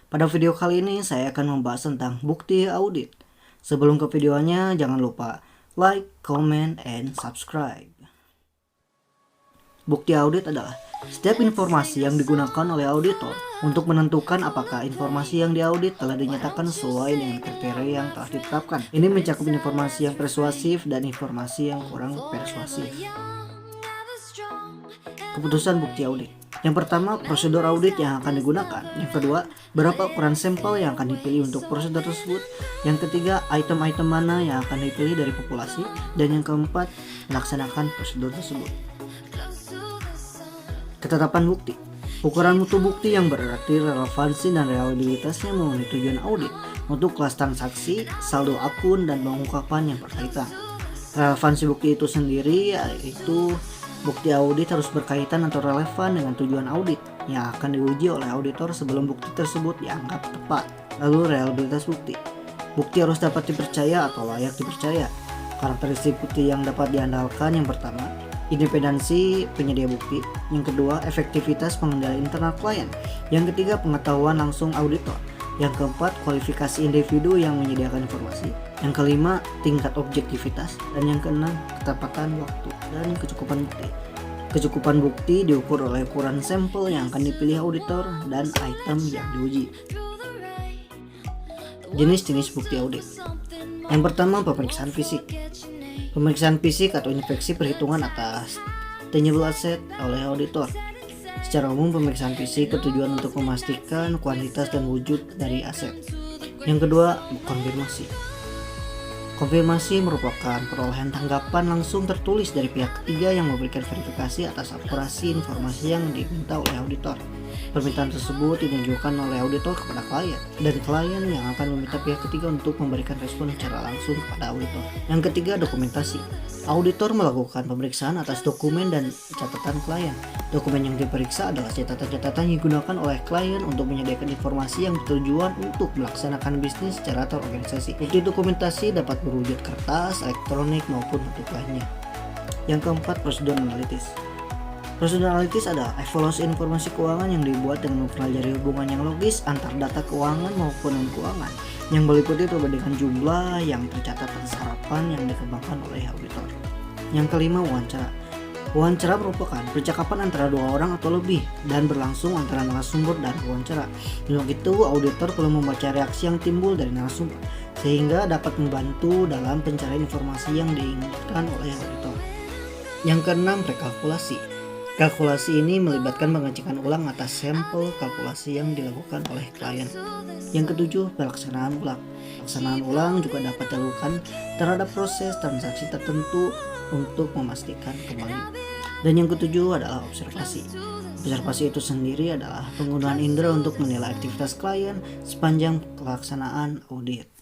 Pada video kali ini saya akan membahas tentang bukti audit. Sebelum ke videonya, jangan lupa like, comment, and subscribe. Bukti audit adalah setiap informasi yang digunakan oleh auditor untuk menentukan apakah informasi yang diaudit telah dinyatakan sesuai dengan kriteria yang telah ditetapkan. Ini mencakup informasi yang persuasif dan informasi yang kurang persuasif. Keputusan bukti audit. Yang pertama, prosedur audit yang akan digunakan. Yang kedua, berapa ukuran sampel yang akan dipilih untuk prosedur tersebut. Yang ketiga, item-item mana yang akan dipilih dari populasi. Dan yang keempat, melaksanakan prosedur tersebut. Ketetapan bukti. Ukuran mutu bukti yang berarti relevansi dan reliabilitasnya memenuhi tujuan audit untuk kelas transaksi, saldo akun, dan pengungkapan yang berkaitan. Relevansi bukti itu sendiri yaitu bukti audit harus berkaitan atau relevan dengan tujuan audit yang akan diuji oleh auditor sebelum bukti tersebut dianggap tepat. Lalu reliabilitas bukti. Bukti harus dapat dipercaya atau layak dipercaya. Karakteristik bukti yang dapat diandalkan yang pertama, independensi penyedia bukti. Yang kedua, efektivitas pengendalian internal klien. Yang ketiga, pengetahuan langsung auditor. Yang keempat, kualifikasi individu yang menyediakan informasi. Yang kelima, tingkat objektivitas. Dan yang keenam, ketepatan waktu dan kecukupan bukti. Kecukupan bukti diukur oleh ukuran sampel yang akan dipilih auditor dan item yang diuji. Jenis-jenis bukti audit. Yang pertama, pemeriksaan fisik. Pemeriksaan fisik atau inspeksi perhitungan atas tangible asset oleh auditor. Secara umum, pemeriksaan fisik bertujuan untuk memastikan kuantitas dan wujud dari aset. Yang kedua, konfirmasi. Konfirmasi merupakan perolehan tanggapan langsung tertulis dari pihak ketiga yang memberikan verifikasi atas akurasi informasi yang diminta oleh auditor. Permintaan tersebut ditunjukkan oleh auditor kepada klien, dan klien yang akan meminta pihak ketiga untuk memberikan respon secara langsung kepada auditor. Yang ketiga, dokumentasi. Auditor melakukan pemeriksaan atas dokumen dan catatan klien. Dokumen yang diperiksa adalah catatan-catatan yang digunakan oleh klien untuk menyediakan informasi yang bertujuan untuk melaksanakan bisnis secara terorganisasi. Bukti dokumentasi dapat berwujud kertas, elektronik, maupun bentuk lainnya. Yang keempat, prosedur analitis. Prosedur analitis adalah evaluasi informasi keuangan yang dibuat dengan mempelajari hubungan yang logis antar data keuangan maupun non-keuangan yang meliputi perbandingan jumlah yang tercatat atas harapan yang dikembangkan oleh auditor. Yang kelima, wawancara. Wawancara merupakan percakapan antara dua orang atau lebih dan berlangsung antara narasumber dan wawancara. Untuk itu, auditor perlu membaca reaksi yang timbul dari narasumber sehingga dapat membantu dalam pencarian informasi yang diinginkan oleh auditor. Yang keenam, rekalkulasi. Kalkulasi ini melibatkan pengecekan ulang atas sampel kalkulasi yang dilakukan oleh klien. Yang ketujuh, pelaksanaan ulang. Pelaksanaan ulang juga dapat dilakukan terhadap proses transaksi tertentu untuk memastikan kembali. Dan yang ketujuh adalah observasi. Observasi itu sendiri adalah penggunaan indera untuk menilai aktivitas klien sepanjang pelaksanaan audit.